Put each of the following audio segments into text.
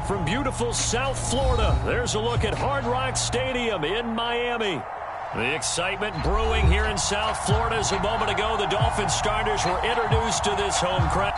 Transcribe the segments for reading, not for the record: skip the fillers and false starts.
from beautiful South Florida. There's a look at Hard Rock Stadium in Miami. The excitement brewing here in South Florida as a moment ago the Dolphins starters were introduced to this home crowd.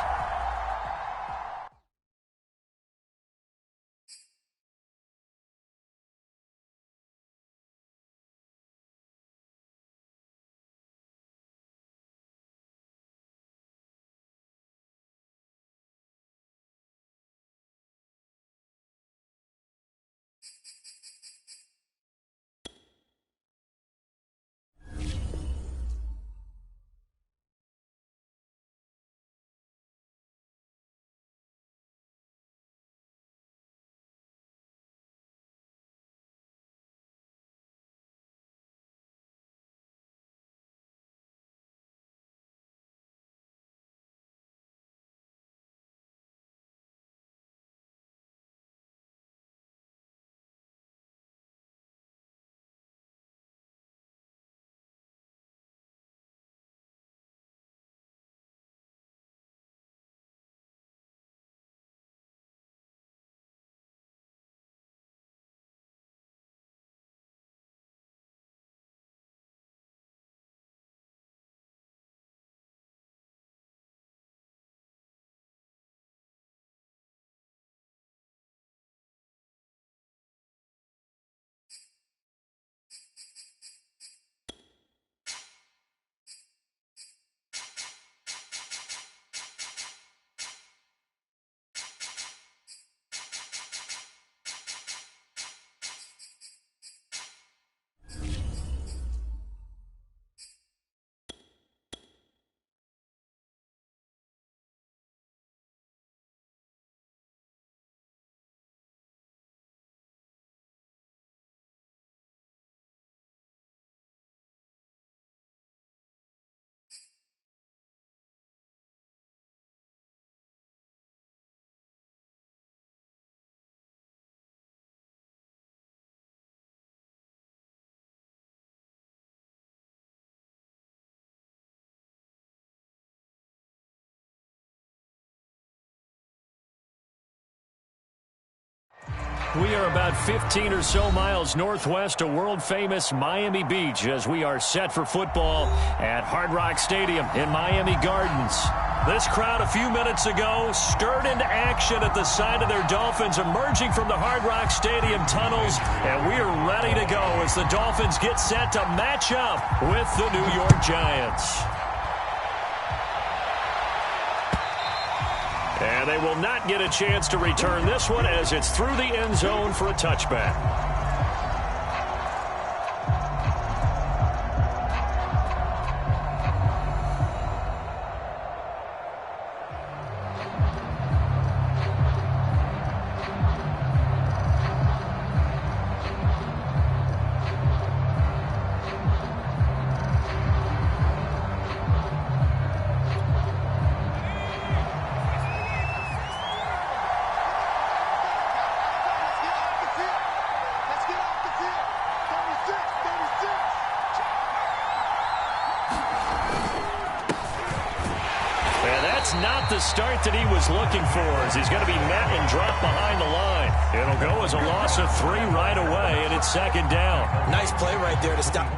We are about 15 or so miles northwest of world-famous Miami Beach as we are set for football at Hard Rock Stadium in Miami Gardens. This crowd a few minutes ago stirred into action at the side of their Dolphins emerging from the Hard Rock Stadium tunnels, and we are ready to go as the Dolphins get set to match up with the New York Giants. And they will not get a chance to return this one as it's through the end zone for a touchback. Not the start that he was looking for as he's going to be met and dropped behind the line. It'll go as a loss of 3 right away, and it's second down. Nice play right there to stop.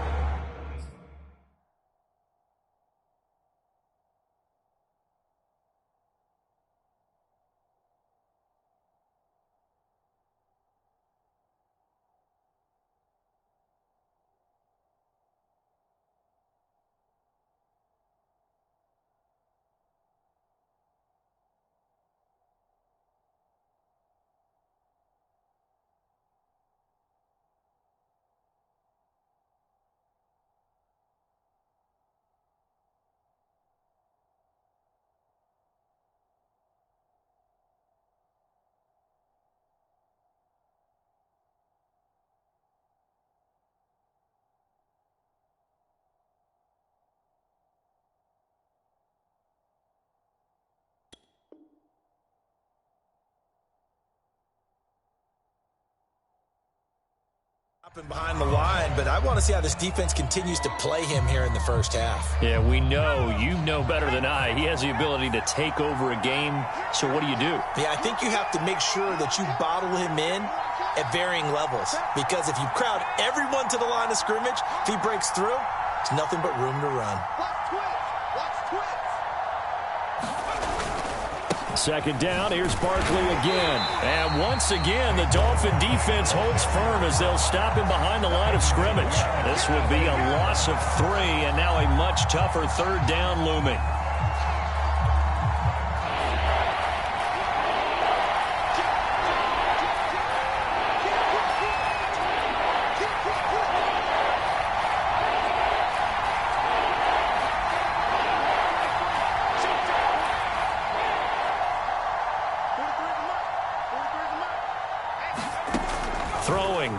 Behind the line, but I want to see how this defense continues to play him here in the first half. Yeah, we know. You know better than I. He has the ability to take over a game, so what do you do? Yeah, I think you have to make sure that you bottle him in at varying levels, because if you crowd everyone to the line of scrimmage, if he breaks through, it's nothing but room to run. Second down, here's Barkley again. And once again, the Dolphin defense holds firm as they'll stop him behind the line of scrimmage. This will be a loss of 3, and now a much tougher third down looming.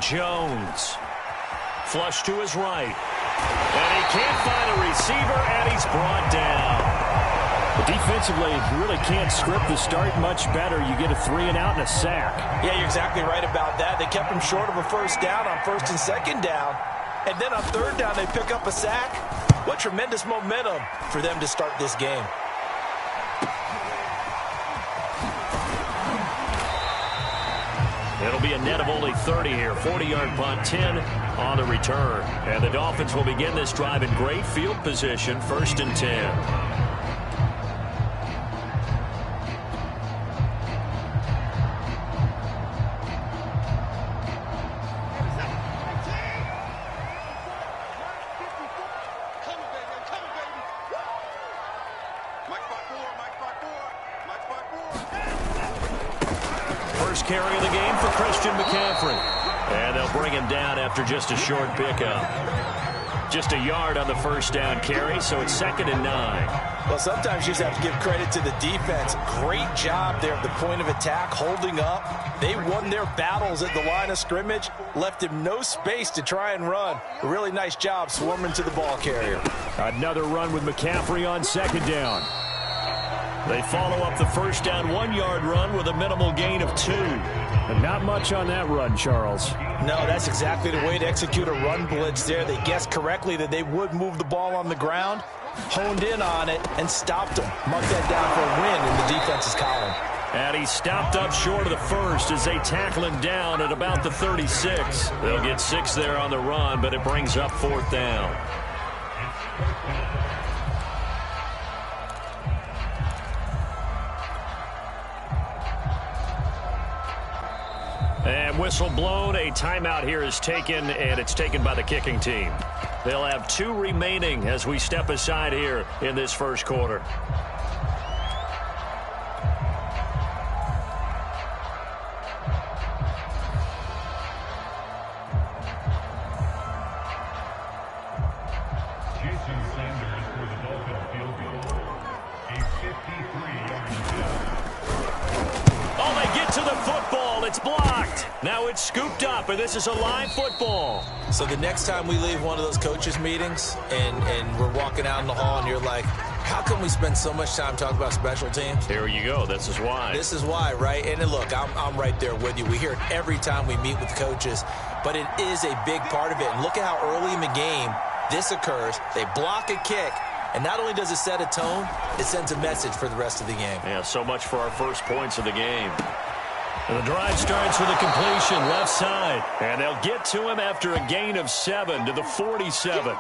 Jones. Flush to his right. And he can't find a receiver, and he's brought down. But defensively, you really can't script the start much better. You get a 3 and out and a sack. Yeah, you're exactly right about that. They kept him short of a first down on first and second down. And then on third down, they pick up a sack. What tremendous momentum for them to start this game. It'll be a net of only 30 here. 40-yard punt, 10 on the return. And the Dolphins will begin this drive in great field position, 1st and 10. Carry of the game for Christian McCaffrey. And they'll bring him down after just a short pickup. Just a yard on the first down carry, so it's 2nd and 9. Well, sometimes you just have to give credit to the defense. Great job there at the point of attack, holding up. They won their battles at the line of scrimmage, left him no space to try and run. A really nice job swarming to the ball carrier. Another run with McCaffrey on 2nd down. They follow up the first down 1-yard run with a minimal gain of 2. And not much on that run, Charles. No, that's exactly the way to execute a run blitz there. They guessed correctly that they would move the ball on the ground, honed in on it, and stopped them. Mark that down for a win in the defense's column. And he stopped up short of the first as they tackle him down at about the 36. They'll get 6 there on the run, but it brings up 4th down. And whistle blown. A timeout here is taken, and it's taken by the kicking team. They'll have 2 remaining as we step aside here in this first quarter. Now it's scooped up, and this is a live football. So the next time we leave one of those coaches' meetings and we're walking out in the hall and you're like, how come we spend so much time talking about special teams? Here you go. This is why. This is why, right? And look, I'm right there with you. We hear it every time we meet with coaches, but it is a big part of it. And look at how early in the game this occurs. They block a kick. And not only does it set a tone, it sends a message for the rest of the game. Yeah, so much for our first points of the game. And the drive starts with a completion left side. And they'll get to him after a gain of 7 to the 47.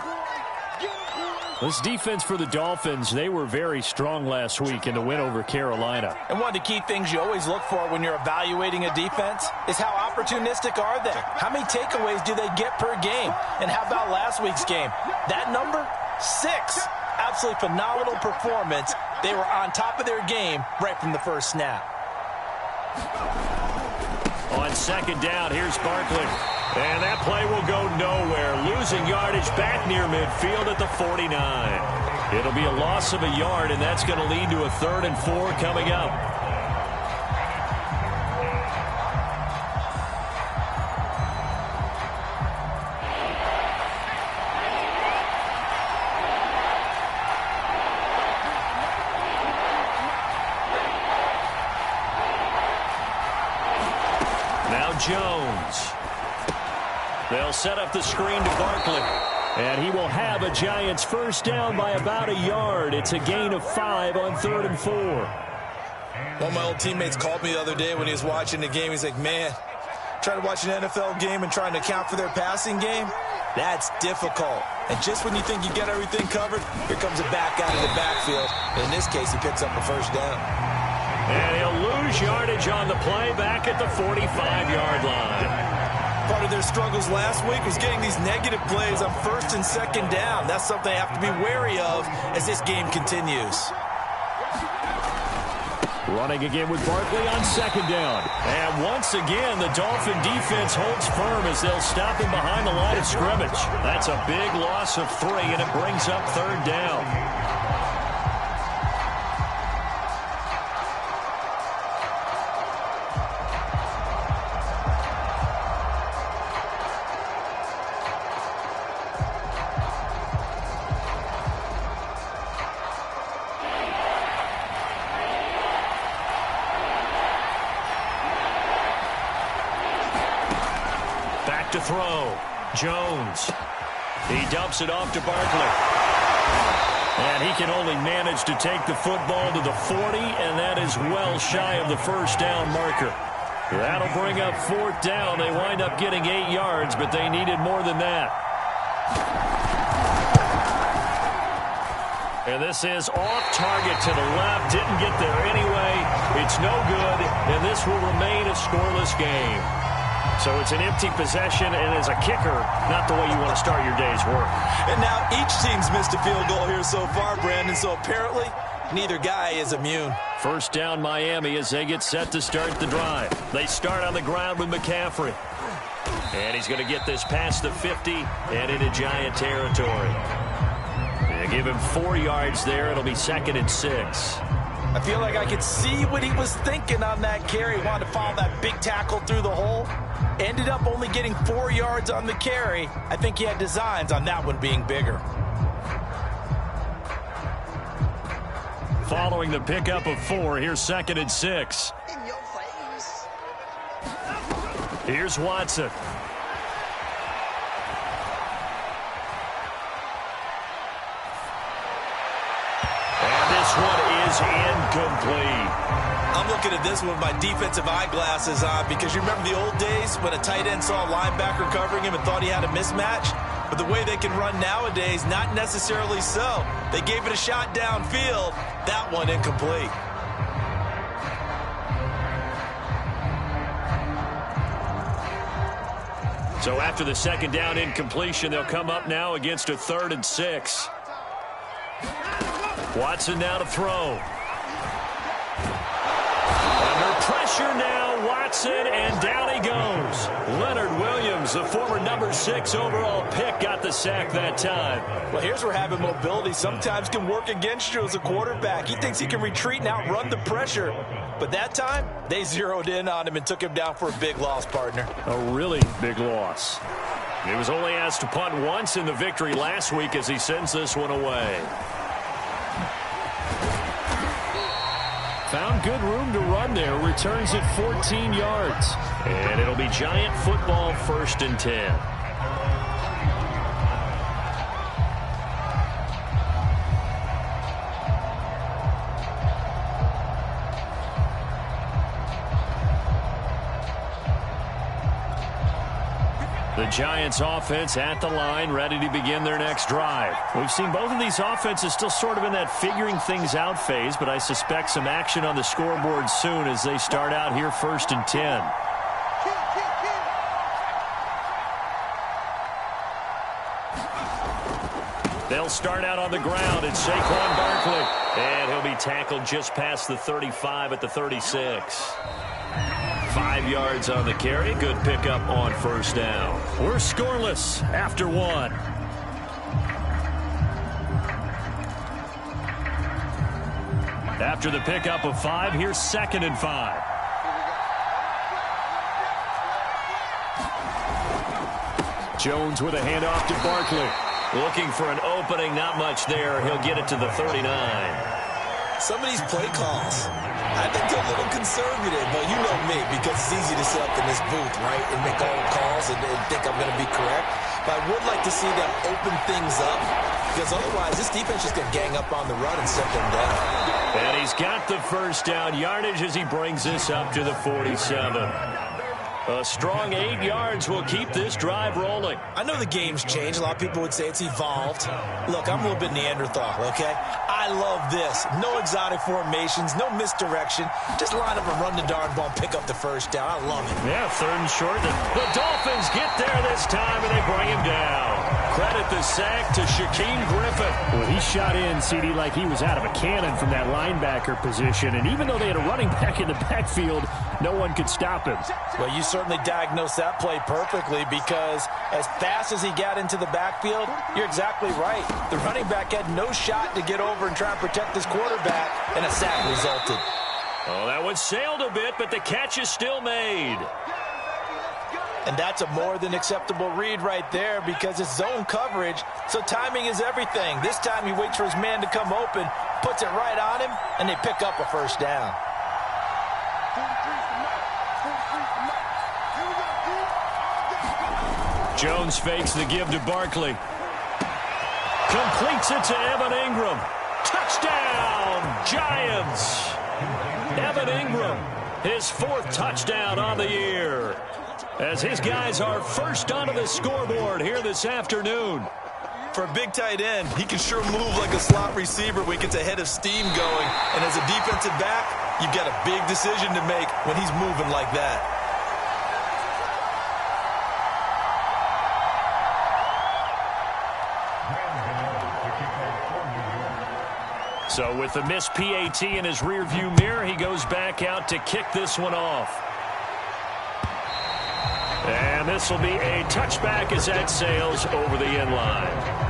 This defense for the Dolphins, they were very strong last week in the win over Carolina. And one of the key things you always look for when you're evaluating a defense is how opportunistic are they? How many takeaways do they get per game? And how about last week's game? That number? 6. Absolutely phenomenal performance. They were on top of their game right from the first snap. On second down, here's Barkley. And that play will go nowhere. Losing yardage back near midfield at the 49. It'll be a loss of a yard, and that's going to lead to a 3rd and 4 coming up. Jones. They'll set up the screen to Barkley. And he will have a Giants first down by about a yard. It's a gain of 5 on 3rd and 4. One of my old teammates called me the other day when he was watching the game. He's like, man, trying to watch an NFL game and trying to account for their passing game, that's difficult. And just when you think you get everything covered, here comes a back out of the backfield. In this case, he picks up a first down. And he'll lose yardage on the play back at the 45-yard line. Part of their struggles last week was getting these negative plays on 1st and 2nd down. That's something they have to be wary of as this game continues. Running again with Barkley on 2nd down. And once again, the Dolphin defense holds firm as they'll stop him behind the line of scrimmage. That's a big loss of 3, and it brings up 3rd down. To throw. Jones. He dumps it off to Barkley. And he can only manage to take the football to the 40, and that is well shy of the first down marker. That'll bring up 4th down. They wind up getting 8 yards, but they needed more than that. And this is off target to the left. Didn't get there anyway. It's no good, and this will remain a scoreless game. So it's an empty possession, and as a kicker, not the way you want to start your day's work. And now each team's missed a field goal here so far, Brandon, so apparently neither guy is immune. First down Miami as they get set to start the drive. They start on the ground with McCaffrey. And he's going to get this past the 50 and into Giant territory. They give him 4 yards there. It'll be 2nd and 6. I feel like I could see what he was thinking on that carry. He wanted to follow that big tackle through the hole. Ended up only getting 4 yards on the carry. I think he had designs on that one being bigger. Following the pickup of 4, here's 2nd and 6. Here's Watson. And this one is incomplete. I'm looking at this with my defensive eyeglasses on because you remember the old days when a tight end saw a linebacker covering him and thought he had a mismatch? But the way they can run nowadays, not necessarily so. They gave it a shot downfield. That one incomplete. So after the 2nd down incompletion, they'll come up now against a 3rd and 6. Watson now to throw. Under pressure now, Watson, and down he goes. Leonard Williams, the former number 6 overall pick, got the sack that time. Well, here's where having mobility sometimes can work against you as a quarterback. He thinks he can retreat and outrun the pressure. But that time, they zeroed in on him and took him down for a big loss, partner. A really big loss. He was only asked to punt once in the victory last week as he sends this one away. Found good room to run there. Returns at 14 yards. And it'll be Giant football 1st and 10. The Giants offense at the line, ready to begin their next drive. We've seen both of these offenses still sort of in that figuring things out phase, but I suspect some action on the scoreboard soon as they start out here 1st and 10. They'll start out on the ground. It's Saquon Barkley. And he'll be tackled just past the 35 at the 36. 5 yards on the carry. Good pickup on 1st down. We're scoreless after 1. After the pickup of 5, here's 2nd and 5. Jones with a handoff to Barkley. Looking for an opening, not much there. He'll get it to the 39. Some of these play calls, I think they're a little conservative, but you know me, because it's easy to sit up in this booth, right, and make all the calls and think I'm going to be correct. But I would like to see them open things up, because otherwise this defense is going to gang up on the run and set them down. And he's got the first down yardage as he brings this up to the 47. A strong 8 yards will keep this drive rolling. I know the game's changed. A lot of people would say it's evolved. Look, I'm a little bit Neanderthal, okay? I love this. No exotic formations, no misdirection. Just line up and run the darn ball and pick up the first down. I love it. Yeah, 3rd and short. The Dolphins get there this time, and they bring him down. Credit the sack to Shaquem Griffin. Well, he shot in, CD, like he was out of a cannon from that linebacker position. And even though they had a running back in the backfield, no one could stop him. Well, you certainly diagnosed that play perfectly, because as fast as he got into the backfield, you're exactly right. The running back had no shot to get over and try and protect his quarterback, and a sack resulted. Oh, that one sailed a bit, but the catch is still made. And that's a more than acceptable read right there, because it's zone coverage, so timing is everything. This time he waits for his man to come open, puts it right on him, and they pick up a first down. Jones fakes the give to Barkley. Completes it to Evan Ingram. Touchdown, Giants! Evan Ingram, his 4th touchdown on the year, as his guys are first onto the scoreboard here this afternoon. For a big tight end, he can sure move like a slot receiver when he gets a head of steam going. And as a defensive back, you've got a big decision to make when he's moving like that. So with the missed PAT in his rearview mirror, he goes back out to kick this one off. And this will be a touchback as that sails over the end line.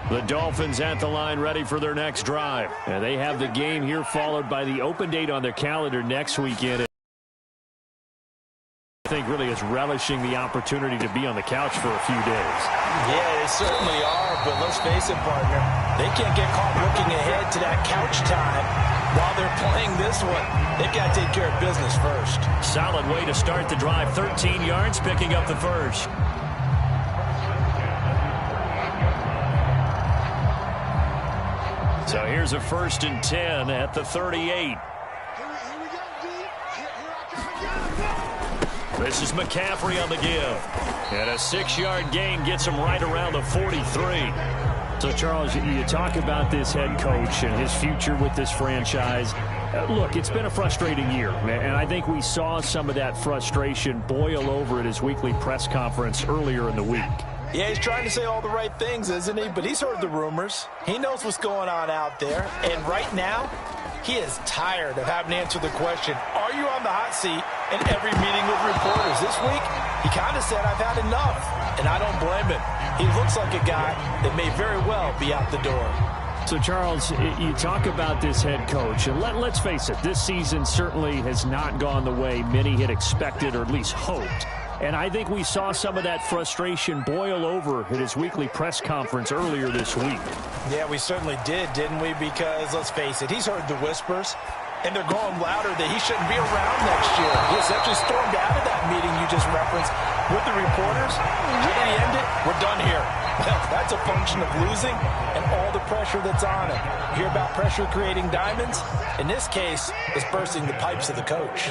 The Dolphins at the line ready for their next drive. And they have the game here followed by the open date on their calendar next weekend. I think really is relishing the opportunity to be on the couch for a few days. Yeah, they certainly are, but let's face it, partner. They can't get caught looking ahead to that couch time while they're playing this one. They've got to take care of business first. Solid way to start the drive. 13 yards, picking up the first. So here's a 1st and 10 at the 38. This is McCaffrey on the give. And a 6-yard gain gets him right around the 43. So, Charles, you talk about this head coach and his future with this franchise. Look, it's been a frustrating year, and I think we saw some of that frustration boil over at his weekly press conference earlier in the week. Yeah, he's trying to say all the right things, isn't he? But he's heard the rumors. He knows what's going on out there. And right now, he is tired of having to answer the question, are you on the hot seat in every meeting with reporters? This week, he kind of said, I've had enough. And I don't blame him. He looks like a guy that may very well be out the door. So, Charles, you talk about this head coach, and let's face it, this season certainly has not gone the way many had expected or at least hoped. And I think we saw some of that frustration boil over at his weekly press conference earlier this week. Yeah, we certainly did, didn't we? Because, let's face it, he's heard the whispers, and they're going louder that he shouldn't be around next year. He essentially stormed out of that meeting you just referenced with the reporters. How did he end it? We're done here. Well, that's a function of losing and all the pressure that's on him. You hear about pressure creating diamonds? In this case, it's bursting the pipes of the coach.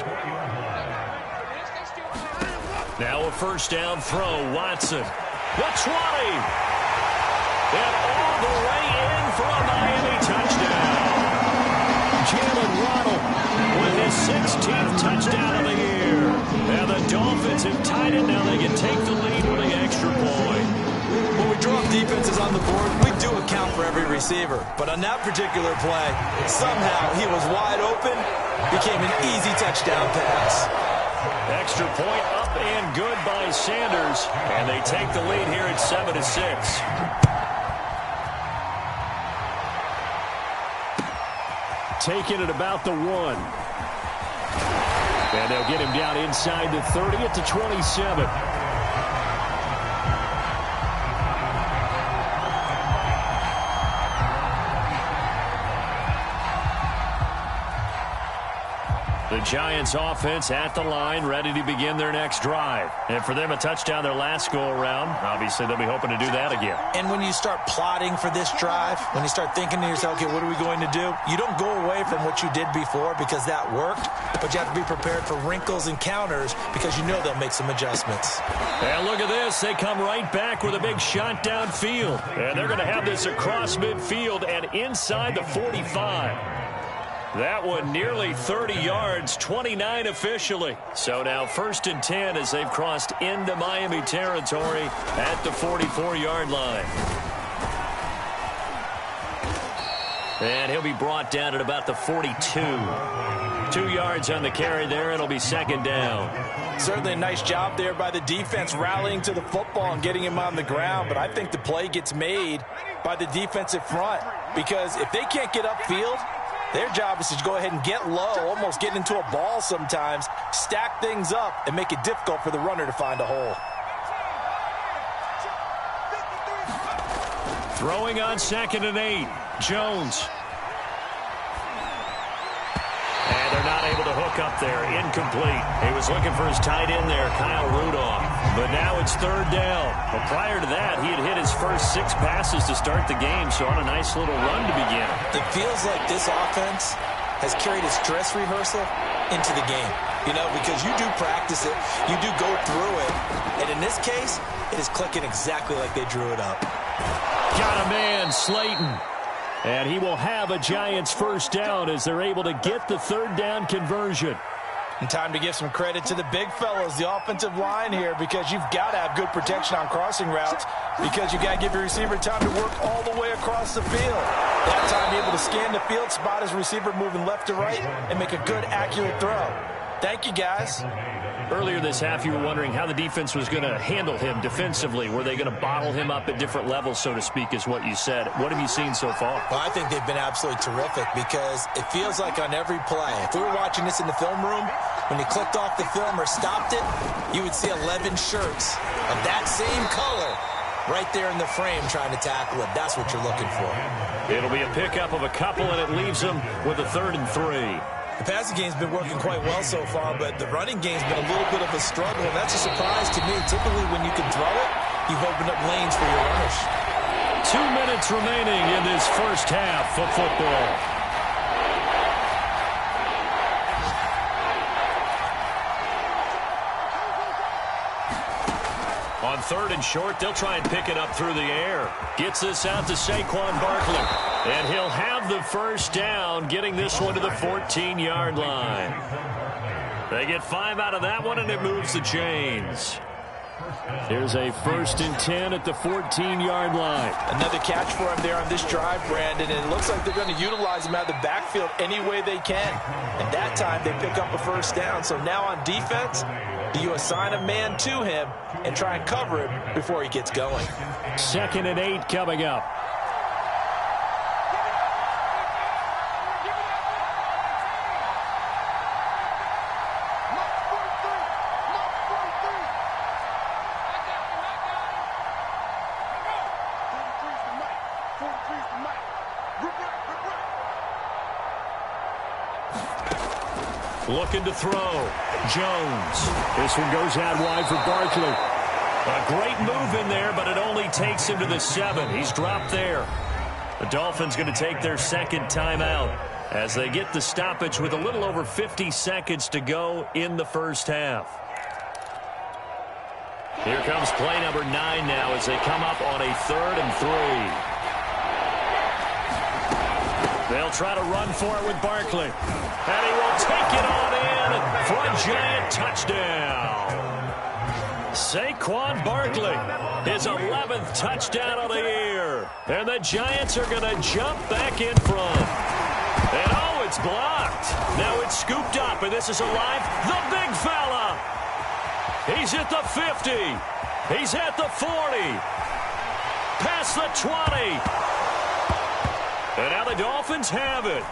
Now a first down throw, Watson. The 20. And all the way in for a Miami touchdown. Jalen Waddle with his 16th touchdown of the year. And the Dolphins have tied it. Now they can take the lead with an extra point. When we draw up defenses on the board, we do account for every receiver. But on that particular play, somehow he was wide open, became an easy touchdown pass. Extra point up and good by Sanders. And they take the lead here at 7-6. taken at about the 1. And they'll get him down inside the 30 at the 27. The Giants offense at the line, ready to begin their next drive. And for them, a touchdown their last go-around. Obviously, they'll be hoping to do that again. And when you start plotting for this drive, when you start thinking to yourself, okay, what are we going to do? You don't go away from what you did before because that worked, but you have to be prepared for wrinkles and counters because you know they'll make some adjustments. And look at this. They come right back with a big shot downfield. And they're going to have this across midfield and inside the 45. That one nearly 30 yards, 29 officially. So now 1st and 10 as they've crossed into Miami territory at the 44-yard line. And he'll be brought down at about the 42. 2 yards on the carry there. It'll be 2nd down. Certainly a nice job there by the defense rallying to the football and getting him on the ground. But I think the play gets made by the defensive front because if they can't get upfield, their job is to go ahead and get low, almost get into a ball sometimes, stack things up, and make it difficult for the runner to find a hole. Throwing on 2nd and 8. Jones. And they're not able to hook up there. Incomplete. He was looking for his tight end there, Kyle Rudolph. But now it's 3rd down. But prior to that, he had hit his first 6 passes to start the game, so on a nice little run to begin. It feels like this offense has carried its dress rehearsal into the game. You know, because you do practice it, you do go through it, and in this case, it is clicking exactly like they drew it up. Got a man, Slayton. And he will have a Giants 1st down as they're able to get the 3rd down conversion. And time to give some credit to the big fellows, the offensive line here, because you've got to have good protection on crossing routes because you've got to give your receiver time to work all the way across the field. That time, be able to scan the field, spot his receiver moving left to right, and make a good, accurate throw. Thank you, guys. Earlier this half, you were wondering how the defense was going to handle him defensively. Were they going to bottle him up at different levels, so to speak, is what you said. What have you seen so far? Well, I think they've been absolutely terrific because it feels like on every play, if we were watching this in the film room, when he clicked off the film or stopped it, you would see 11 shirts of that same color right there in the frame trying to tackle it. That's what you're looking for. It'll be a pickup of a couple, and it leaves them with a 3rd and 3. The passing game's been working quite well so far, but the running game's been a little bit of a struggle, and that's a surprise to me. Typically, when you can throw it, you've opened up lanes for your runners. 2 minutes remaining in this 1st half of football. On 3rd and short, they'll try and pick it up through the air. Gets this out to Saquon Barkley. And he'll have the 1st down, getting this one to the 14-yard line. They get 5 out of that one, and it moves the chains. Here's a 1st and 10 at the 14-yard line. Another catch for him there on this drive, Brandon, and it looks like they're going to utilize him out of the backfield any way they can. And that time, they pick up a 1st down. So now on defense, do you assign a man to him and try and cover him before he gets going? 2nd and 8 coming up. Looking to throw. Jones. This one goes out wide for Barkley. A great move in there, but it only takes him to the 7. He's dropped there. The Dolphins going to take their 2nd timeout as they get the stoppage with a little over 50 seconds to go in the 1st half. Here comes play number 9 now as they come up on a 3rd and 3. They'll try to run for it with Barkley. And he will take it on in for a Giant touchdown. Saquon Barkley, his 11th touchdown of the year. And the Giants are going to jump back in front. And oh, it's blocked. Now it's scooped up, and this is alive. The big fella. He's at the 50. He's at the 40. Past the 20. And now the Dolphins have it.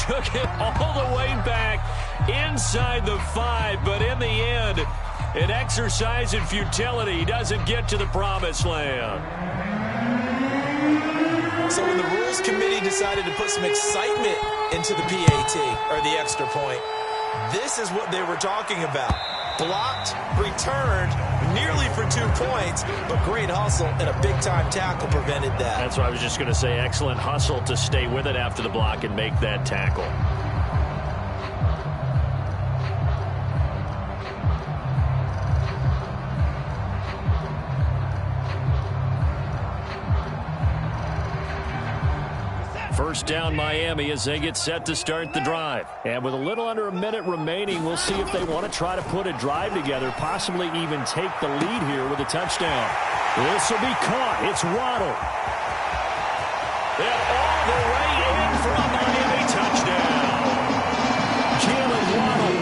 took it all the way back inside the 5, but in the end, an exercise in futility. He doesn't get to the promised land. So when the Rules Committee decided to put some excitement into the PAT, or the extra point, this is what they were talking about. Blocked, returned, nearly for 2 points, but great hustle and a big-time tackle prevented that. That's what I was just going to say. Excellent hustle to stay with it after the block and make that tackle. First down Miami as they get set to start the drive. And with a little under a minute remaining, we'll see if they want to try to put a drive together, possibly even take the lead here with a touchdown. This will be caught. It's Waddle. And all the way in for a Miami touchdown. Jalen Waddle,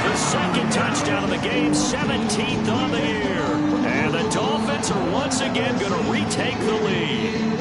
the second touchdown of the game, 17th on the year. And the Dolphins are once again going to retake the lead.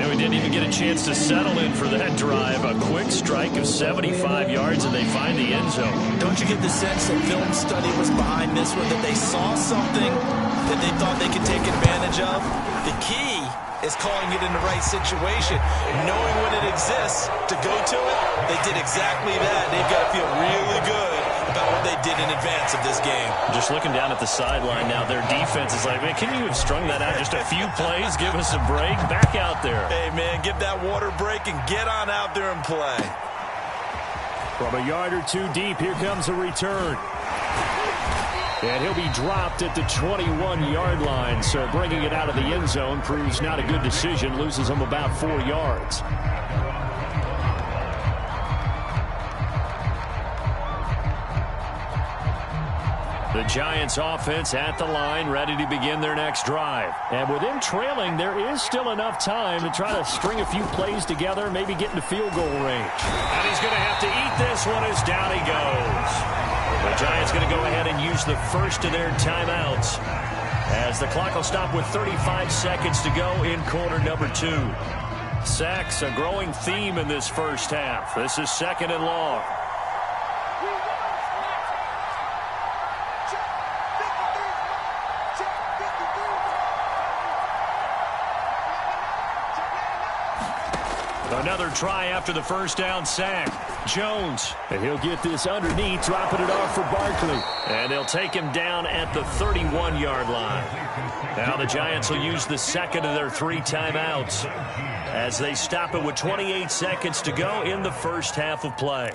We didn't even get a chance to settle in for that drive. A quick strike of 75 yards, and they find the end zone. Don't you get the sense that film study was behind this one, that they saw something that they thought they could take advantage of? The key is calling it in the right situation, knowing when it exists to go to it. They did exactly that. They've got to feel really good about what they did in advance of this game. Just looking down at the sideline now, their defense is like, man, can you have strung that out just a few plays? Give us a break. Back out there. Hey, man, give that water break and get on out there and play. From a yard or two deep, here comes a return. And he'll be dropped at the 21-yard line, so bringing it out of the end zone proves not a good decision, loses him about 4 yards. The Giants offense at the line, ready to begin their next drive. And with them trailing, there is still enough time to try to string a few plays together, maybe get into field goal range. And he's going to have to eat this one as down he goes. The Giants going to go ahead and use the first of their timeouts as the clock will stop with 35 seconds to go in quarter number 2. Sacks, a growing theme in this first half. This is second and long. Another try after the first down sack. Jones, and he'll get this underneath, dropping it off for Barkley. And they'll take him down at the 31-yard line. Now the Giants will use the second of their 3 timeouts as they stop it with 28 seconds to go in the first half of play.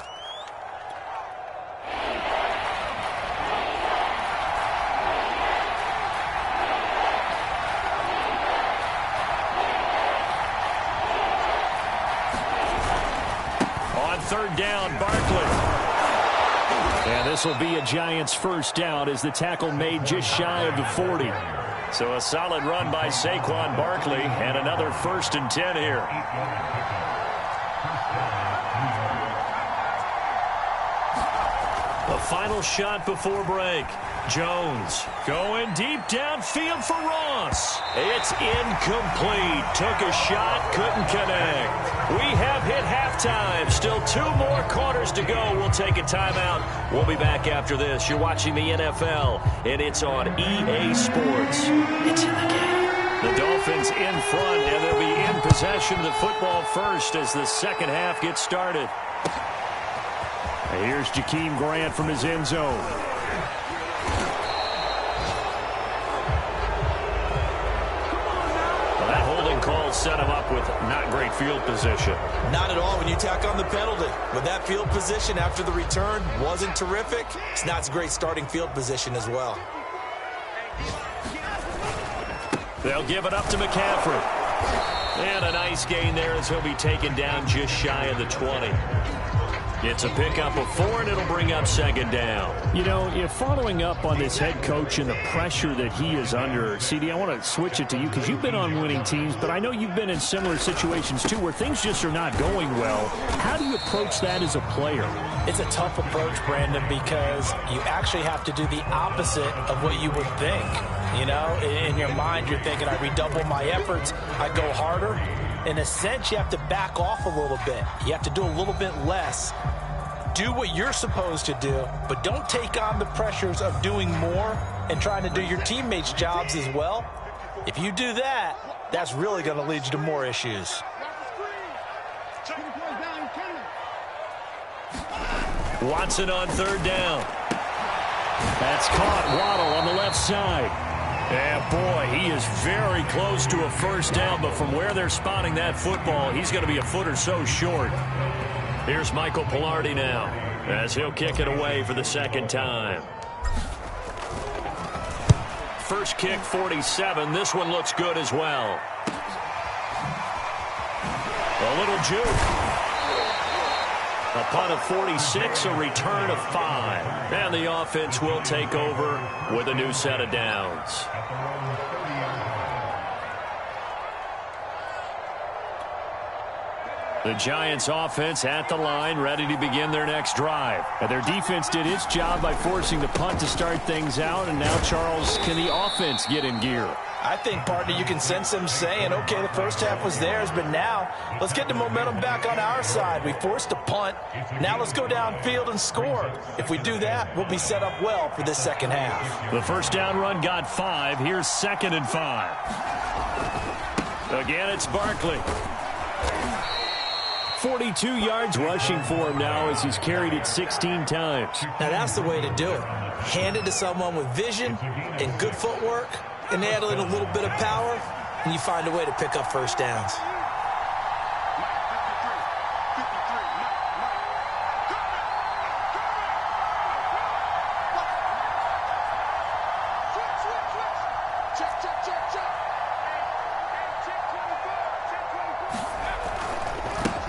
Third down, Barkley. And this will be a Giants first down as the tackle made just shy of the 40. So a solid run by Saquon Barkley and another 1st and 10 here. The final shot before break. Jones going deep downfield for Ross. It's incomplete. Took a shot, couldn't connect. We have hit halftime. Still 2 more quarters to go. We'll take a timeout. We'll be back after this. You're watching the NFL, and it's on EA Sports. It's in the game. The Dolphins in front, and they'll be in possession of the football first as the second half gets started. Here's Jakeem Grant from his end zone. Well, that holding call set him up with not great field position. Not at all when you tack on the penalty. With that field position after the return wasn't terrific, it's not a great starting field position as well. They'll give it up to McCaffrey. And a nice gain there as he'll be taken down just shy of the 20. It's a pickup of 4, and it'll bring up second down. You know, following up on this head coach and the pressure that he is under, CD, I want to switch it to you because you've been on winning teams, but I know you've been in similar situations too where things just are not going well. How do you approach that as a player? It's a tough approach, Brandon, because you actually have to do the opposite of what you would think. You know, in your mind, you're thinking, I redouble my efforts, I go harder. In a sense, you have to back off a little bit. You have to do a little bit less. Do what you're supposed to do, but don't take on the pressures of doing more and trying to do your teammates' jobs as well. If you do that, that's really going to lead you to more issues. Watson on third down. That's caught. Waddle on the left side. And boy, he is very close to a first down, but from where they're spotting that football, he's going to be a foot or so short. Here's Michael Pilardi now, as he'll kick it away for the second time. First kick, 47. This one looks good as well. A little juke. A punt of 46, a return of 5. And the offense will take over with a new set of downs. The Giants offense at the line, ready to begin their next drive. And their defense did its job by forcing the punt to start things out. And now, Charles, can the offense get in gear? I think, partner, you can sense them saying, okay, the first half was theirs, but now let's get the momentum back on our side. We forced a punt. Now let's go downfield and score. If we do that, we'll be set up well for this second half. The first down run got 5. Here's 2nd and 5. Again, it's Barkley. 42 yards rushing for him now as he's carried it 16 times. Now that's the way to do it. Hand it to someone with vision and good footwork, and add in a little bit of power, and you find a way to pick up first downs.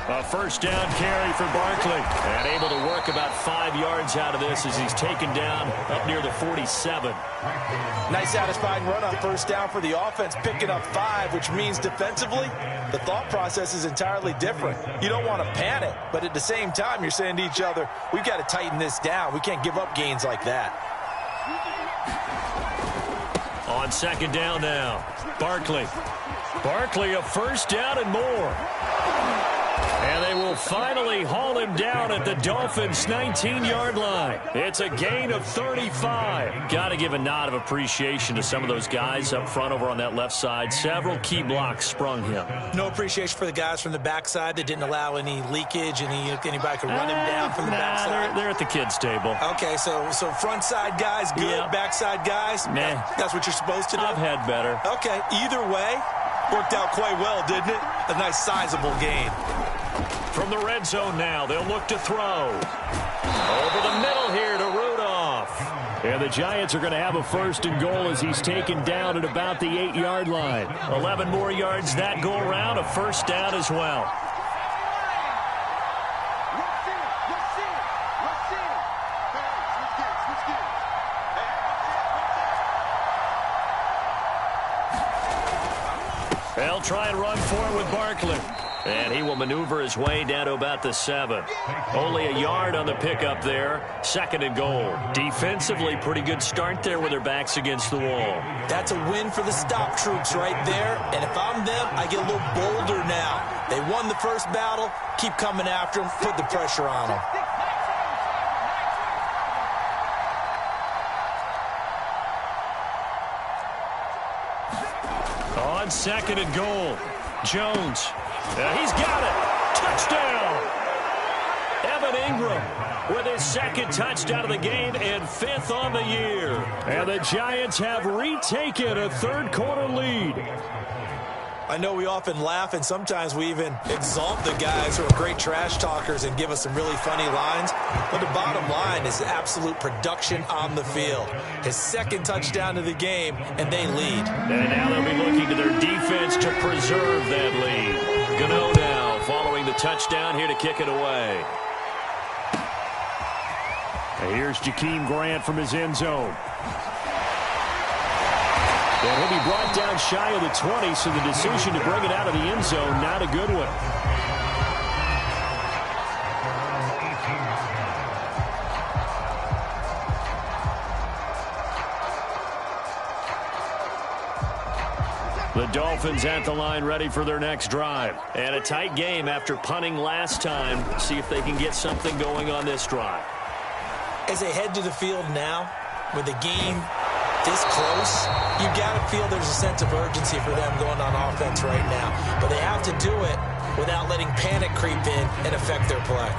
A first down carry for Barkley. And able to work about 5 yards out of this as he's taken down up near the 47. Nice satisfying run on first down for the offense, picking up 5, which means defensively, the thought process is entirely different. You don't want to panic, but at the same time, you're saying to each other, we've got to tighten this down. We can't give up gains like that. On second down now, Barkley. Barkley, a first down and more. And they will finally haul him down at the Dolphins' 19-yard line. It's a gain of 35. Got to give a nod of appreciation to some of those guys up front over on that left side. Several key blocks sprung him. No appreciation for the guys from the backside that didn't allow any leakage, anybody could run him down from the backside. They're at the kids' table. Okay, so front side guys good, Yep. Backside guys, Nah. That's what you're supposed to do? I've had better. Okay, either way, worked out quite well, didn't it? A nice sizable gain. From the red zone now, they'll look to throw. Over the middle here to Rudolph. And the Giants are going to have a first and goal as he's taken down at about the 8-yard line. 11 more yards that go around, a first down as well. They'll try and run for it with Barkley. And he will maneuver his way down to about the 7. Only a yard on the pickup there. 2nd and goal. Defensively, pretty good start there with their backs against the wall. That's a win for the stop troops right there. And if I'm them, I get a little bolder now. They won the first battle. Keep coming after them. Put the pressure on them. On 2nd and goal, Jones. He's got it. Touchdown. Evan Ingram with his 2nd touchdown of the game and 5th on the year. And the Giants have retaken a third-quarter lead. I know we often laugh, and sometimes we even exalt the guys who are great trash talkers and give us some really funny lines. But the bottom line is absolute production on the field. His 2nd touchdown of the game, and they lead. And now they'll be looking to their defense to preserve that lead. Gano now following the touchdown here to kick it away. And here's Jakeem Grant from his end zone. And he'll be brought down shy of the 20, so the decision to bring it out of the end zone, not a good one. The Dolphins at the line ready for their next drive. And a tight game after punting last time. See if they can get something going on this drive. As they head to the field now, with the game this close, you got to feel there's a sense of urgency for them going on offense right now. But they have to do it without letting panic creep in and affect their play.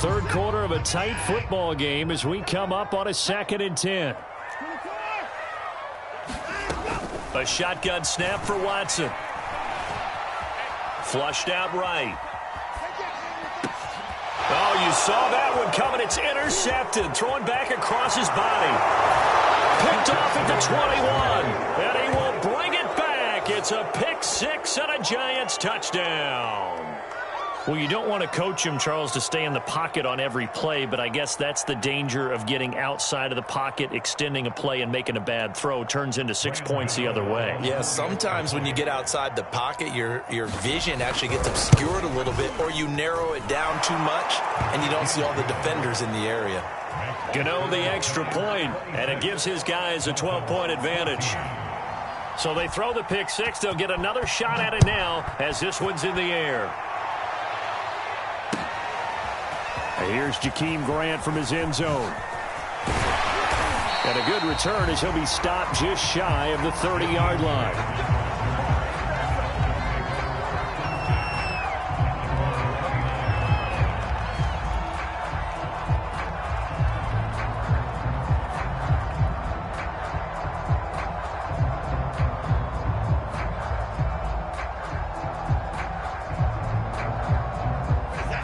Third quarter of a tight football game as we come up on a 2nd and 10. A shotgun snap for Watson. Flushed out right. Oh, you saw that one coming. It's intercepted. Throwing back across his body. Picked off at the 21. And he will bring it back. It's a pick six and a Giants touchdown. Well, you don't want to coach him, Charles, to stay in the pocket on every play, but I guess that's the danger of getting outside of the pocket, extending a play, and making a bad throw. Turns into 6 points the other way. Yeah, sometimes when you get outside the pocket, your vision actually gets obscured a little bit, or you narrow it down too much, and you don't see all the defenders in the area. Gano the extra point, and it gives his guys a 12-point advantage. So they throw the pick six. They'll get another shot at it now as this one's in the air. Here's Jakeem Grant from his end zone. And a good return as he'll be stopped just shy of the 30-yard line.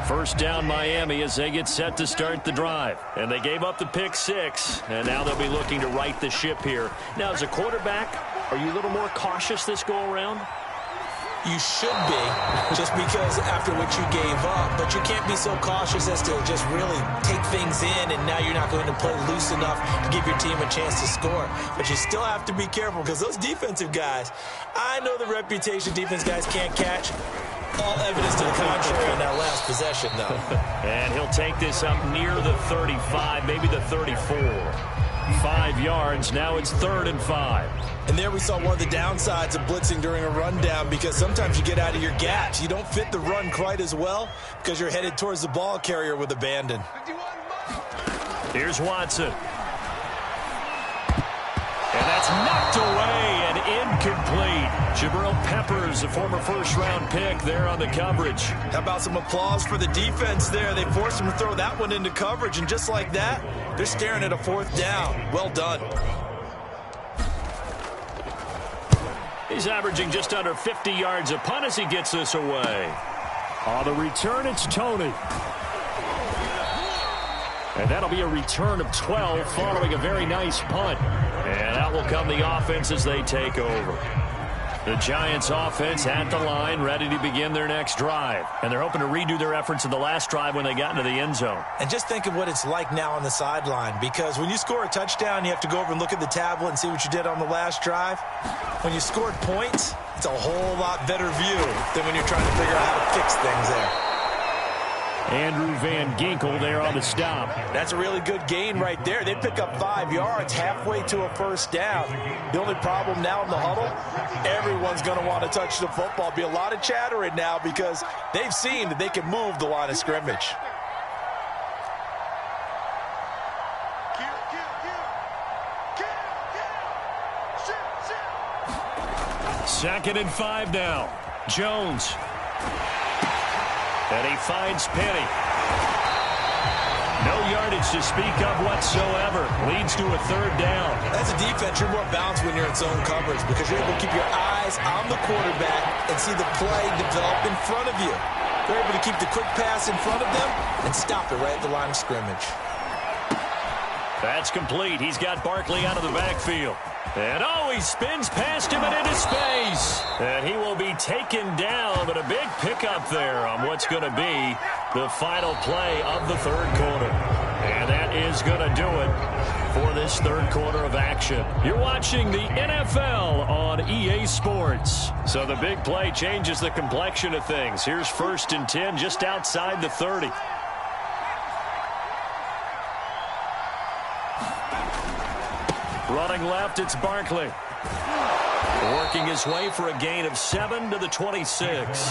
First down Miami as they get set to start the drive. And they gave up the pick six, and now they'll be looking to right the ship here. Now, as a quarterback, are you a little more cautious this go-around? You should be, just because after what you gave up. But you can't be so cautious as to just really take things in, and now you're not going to play loose enough to give your team a chance to score. But you still have to be careful, because those defensive guys, I know the reputation defense guys can't catch. All evidence to the contrary on that last possession, though. And he'll take this up near the 35, maybe the 34. 5 yards. Now it's 3rd and 5. And there we saw one of the downsides of blitzing during a rundown, because sometimes you get out of your gaps. You don't fit the run quite as well because you're headed towards the ball carrier with abandon. Here's Watson. And that's knocked away and incomplete. Jabril Peppers, a former first-round pick there on the coverage. How about some applause for the defense there? They forced him to throw that one into coverage, and just like that, they're staring at a 4th down. Well done. He's averaging just under 50 yards a punt as he gets this away. On the return, it's Tony. And that'll be a return of 12 following a very nice punt. And out will come the offense as they take over. The Giants offense at the line, ready to begin their next drive. And they're hoping to redo their efforts in the last drive when they got into the end zone. And just think of what it's like now on the sideline, because when you score a touchdown, you have to go over and look at the tablet and see what you did on the last drive. When you scored points, it's a whole lot better view than when you're trying to figure out how to fix things there. Andrew Van Ginkel there on the stop. That's a really good gain right there. They pick up 5 yards halfway to a 1st down. The only problem now in the huddle, everyone's going to want to touch the football. Be a lot of chattering now because they've seen that they can move the line of scrimmage. Second and 5 now. Jones. And he finds Penny. No yardage to speak of whatsoever. Leads to a 3rd down. As a defense, you're more balanced when you're in zone coverage because you're able to keep your eyes on the quarterback and see the play develop in front of you. They're able to keep the quick pass in front of them and stop it right at the line of scrimmage. That's complete. He's got Barkley out of the backfield. And he spins past him and into space. And he will be taken down, but a big pickup there on what's going to be the final play of the 3rd quarter. And that is going to do it for this third quarter of action. You're watching the NFL on EA Sports. So the big play changes the complexion of things. Here's 1st and 10 just outside the 30. Running left, it's Barkley. Working his way for a gain of 7 to the 26.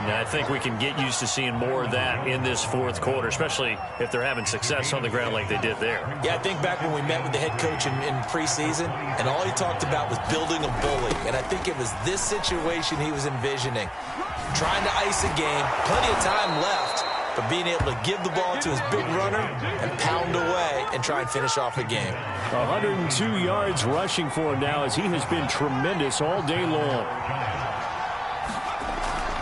And I think we can get used to seeing more of that in this fourth quarter, especially if they're having success on the ground like they did there. Yeah, I think back when we met with the head coach in preseason, and all he talked about was building a bully. And I think it was this situation he was envisioning. Trying to ice a game, plenty of time left, but being able to give the ball to his big runner and pound away and try and finish off the game. 102 yards rushing for him now as he has been tremendous all day long.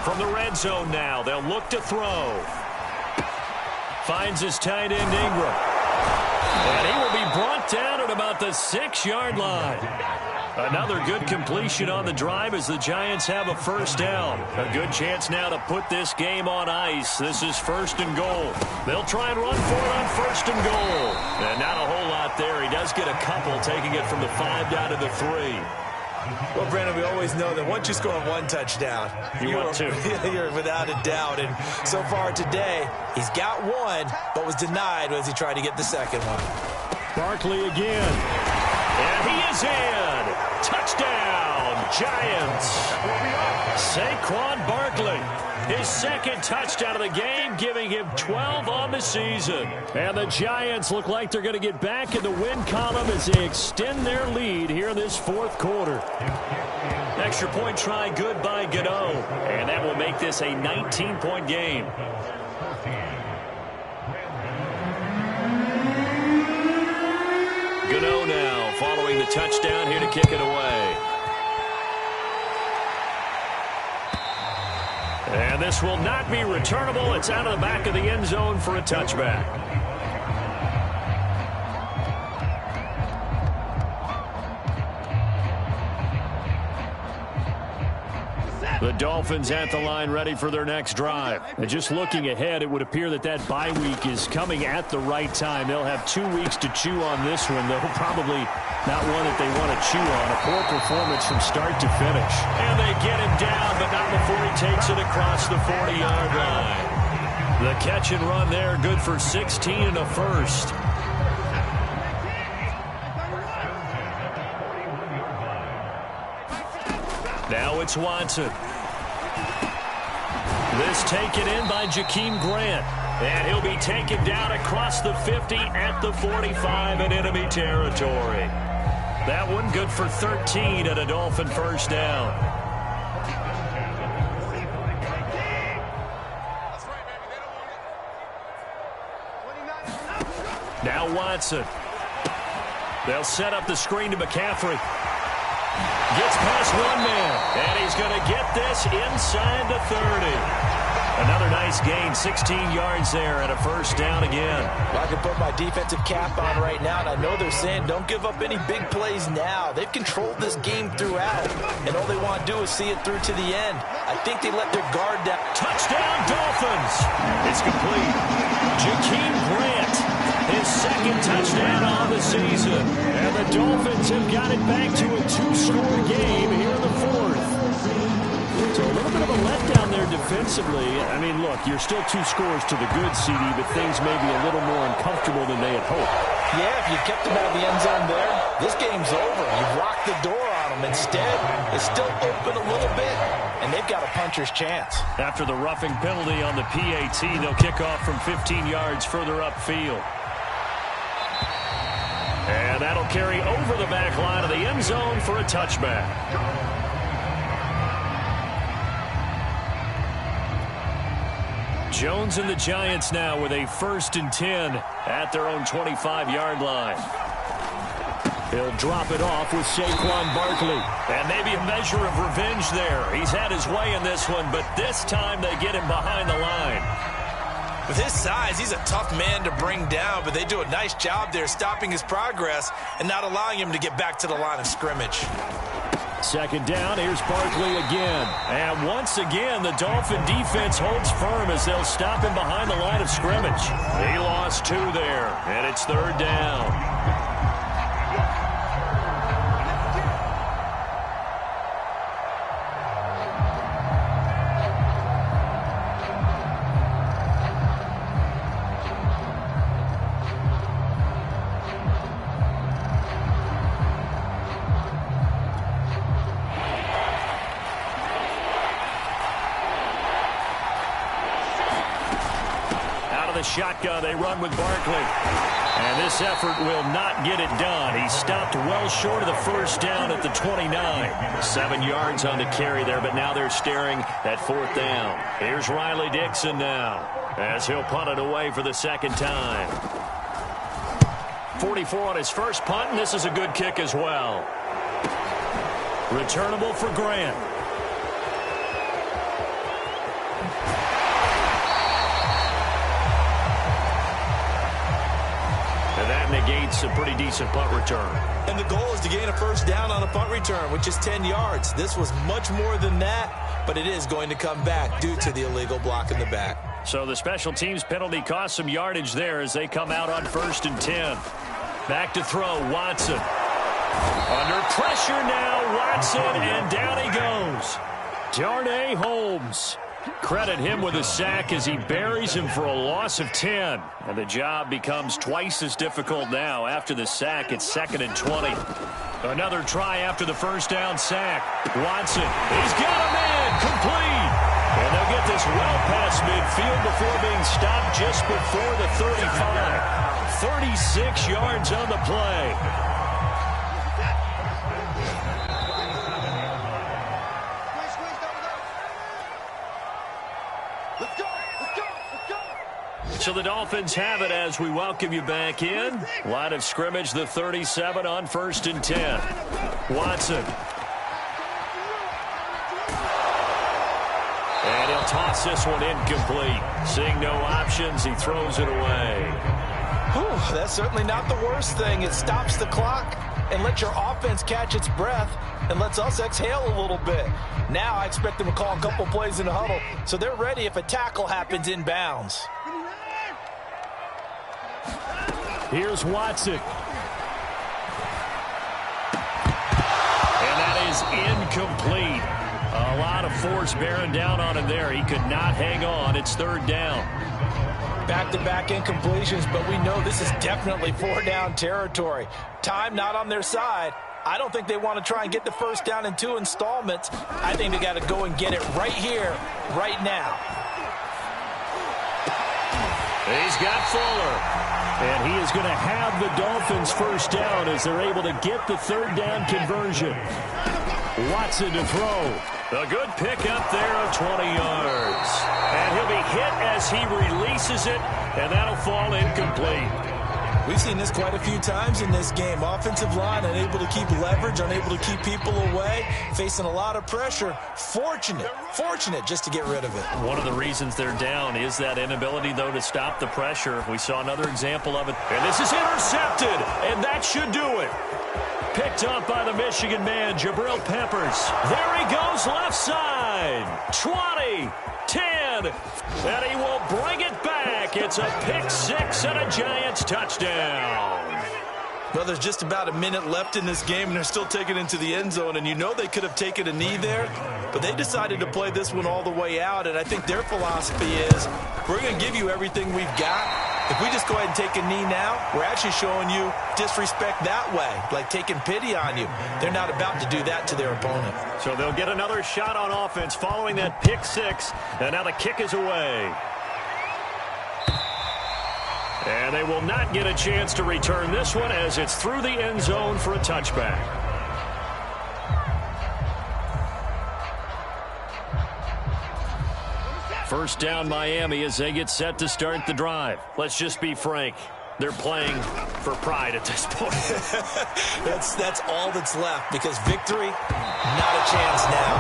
From the red zone now, they'll look to throw. Finds his tight end Ingram. And he will be brought down at about the 6-yard line. Another good completion on the drive as the Giants have a first down. A good chance now to put this game on ice. This is 1st and goal. They'll try and run for it on 1st and goal. And not a whole lot there. He does get a couple, taking it from the 5 down to the 3. Well, Brandon, we always know that once you score 1 touchdown, you're without a doubt. And so far today, he's got 1, but was denied as he tried to get the second one. Barkley again. And he is in. Touchdown, Giants. Saquon Barkley. His second touchdown of the game, giving him 12 on the season. And the Giants look like they're going to get back in the win column as they extend their lead here in this fourth quarter. Extra point try good by Gano. And that will make this a 19-point game. Gano now following the touchdown here to kick it away. And this will not be returnable. It's out of the back of the end zone for a touchback. The Dolphins at the line ready for their next drive. And just looking ahead, it would appear that that bye week is coming at the right time. They'll have 2 weeks to chew on this one, though probably not one that they want to chew on. A poor performance from start to finish. And they get him down, but not before he takes it across the 40-yard line. The catch and run there, good for 16 and a first. Now it's Watson. This taken in by Jakeem Grant. And he'll be taken down across the 50 at the 45 in enemy territory. That one good for 13 at a Dolphin first down. Now Watson. They'll set up the screen to McCaffrey. Gets past one man, and he's going to get this inside the 30. Another nice gain, 16 yards there, and a first down again. Well, I can put my defensive cap on right now, and I know they're saying don't give up any big plays now. They've controlled this game throughout, and all they want to do is see it through to the end. I think they let their guard down. Touchdown, Dolphins! It's complete. Jakeem Grant, his second touchdown on the season. And the Dolphins have got it back to a 2-score game here in the fourth. So a little bit of a letdown there defensively. I mean, look, you're still 2 scores to the good, CD, but things may be a little more uncomfortable than they had hoped. Yeah, if you kept them out of the end zone there, this game's over. You've locked the door on them. Instead, it's still open a little bit, and they've got a puncher's chance. After the roughing penalty on the PAT, they'll kick off from 15 yards further upfield. And that'll carry over the back line of the end zone for a touchback. Jones and the Giants now with a 1st and 10 at their own 25-yard line. He'll drop it off with Saquon Barkley. And maybe a measure of revenge there. He's had his way in this one, but this time they get him behind the line. With his size, he's a tough man to bring down, but they do a nice job there stopping his progress and not allowing him to get back to the line of scrimmage. Second down, here's Barkley again. And once again, the Dolphin defense holds firm as they'll stop him behind the line of scrimmage. He lost 2 there, and it's third down. Shotgun, they run with Barkley. And this effort will not get it done. He stopped well short of the first down at the 29. 7 yards on the carry there, but now they're staring at fourth down. Here's Riley Dixon now, as he'll punt it away for the second time. 44 on his first punt, and this is a good kick as well. Returnable for Grant. Negates a pretty decent punt return. And the goal is to gain a first down on a punt return, which is 10 yards. This was much more than that, but it is going to come back due to the illegal block in the back. So the special teams penalty cost some yardage there as they come out on 1st and 10. Back to throw, Watson. Under pressure now, Watson, and down he goes. Darnay Holmes. Credit him with a sack as he buries him for a loss of 10. And the job becomes twice as difficult now. After the sack, it's 2nd and 20. Another try after the first down sack. Watson, he's got a man, complete. And they'll get this well past midfield before being stopped just before the 35. 36 yards on the play. So the Dolphins have it as we welcome you back in. Line of scrimmage, the 37 on 1st and 10. Watson. And he'll toss this one incomplete. Seeing no options, he throws it away. Whew, that's certainly not the worst thing. It stops the clock and lets your offense catch its breath and lets us exhale a little bit. Now I expect them to call a couple plays in the huddle so they're ready if a tackle happens inbounds. Here's Watson. And that is incomplete. A lot of force bearing down on him there. He could not hang on. It's third down. Back-to-back incompletions, but we know this is definitely 4-down territory. Time not on their side. I don't think they want to try and get the first down in 2 installments. I think they got to go and get it right here, right now. He's got Fuller. And he is going to have the Dolphins first down as they're able to get the third down conversion. Watson to throw. A good pickup there of 20 yards. And he'll be hit as he releases it, and that'll fall incomplete. We've seen this quite a few times in this game. Offensive line unable to keep leverage, unable to keep people away, facing a lot of pressure. Fortunate just to get rid of it. One of the reasons they're down is that inability, though, to stop the pressure. We saw another example of it. And this is intercepted, and that should do it. Picked up by the Michigan man, Jabril Peppers. There he goes, left side. 20, 10, and he will bring it back. It's a pick six and a Giants touchdown. Well, there's just about a minute left in this game, and they're still taking it into the end zone. And you know they could have taken a knee there, but they decided to play this one all the way out. And I think their philosophy is, we're going to give you everything we've got. If we just go ahead and take a knee now, we're actually showing you disrespect that way, like taking pity on you. They're not about to do that to their opponent. So they'll get another shot on offense following that pick six, and now the kick is away. And they will not get a chance to return this one as it's through the end zone for a touchback. First down Miami as they get set to start the drive. Let's just be frank. They're playing for pride at this point. That's all that's left, because victory, not a chance now.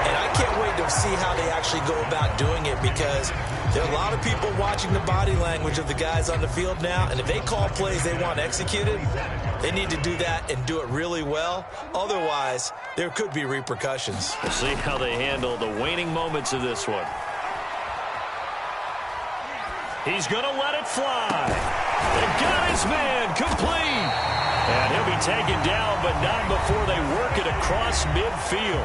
And I can't wait to see how they actually go about doing it, because there are a lot of people watching the body language of the guys on the field now, and if they call plays they want executed, they need to do that and do it really well. Otherwise, there could be repercussions. We'll see how they handle the waning moments of this one. He's going to let it fly. They got his man complete. And he'll be taken down, but not before they work it across midfield.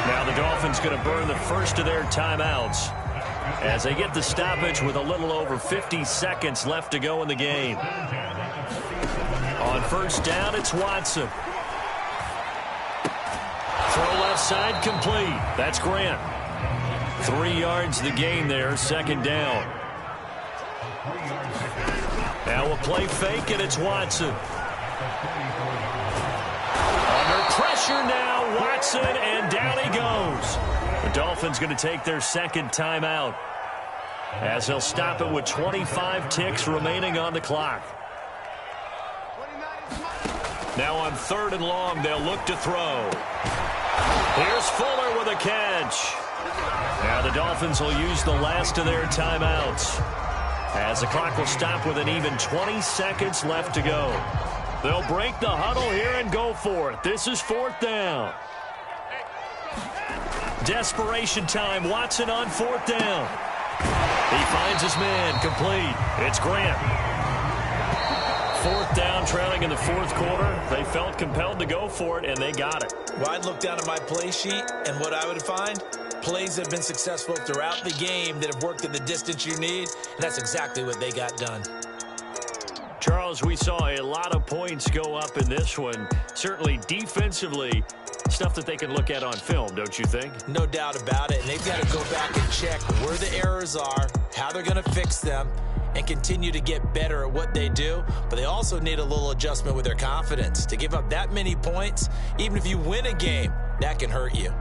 Now the Dolphins going to burn the first of their timeouts as they get the stoppage with a little over 50 seconds left to go in the game. On first down, it's Watson. Throw left side complete. That's Grant. 3 yards the gain there, second down. Now a play fake, and it's Watson. Under pressure now, Watson, and down he goes. The Dolphins going to take their second timeout as they'll stop it with 25 ticks remaining on the clock. Now on 3rd and long, they'll look to throw. Here's Fuller with a catch. Now the Dolphins will use the last of their timeouts as the clock will stop with an even 20 seconds left to go. They'll break the huddle here and go for it. This is 4th down. Desperation time. Watson on 4th down. He finds his man complete. It's Grant. 4th down, trailing in the 4th quarter. They felt compelled to go for it, and they got it. Well, I'd look down at my play sheet, and what I would find, plays have been successful throughout the game that have worked at the distance you need, and that's exactly what they got done. Charles, we saw a lot of points go up in this one. Certainly defensively, stuff that they can look at on film, don't you think? No doubt about it, and they've got to go back and check where the errors are, how they're going to fix them, and continue to get better at what they do. But they also need a little adjustment with their confidence. To give up that many points, even if you win a game, that can hurt you.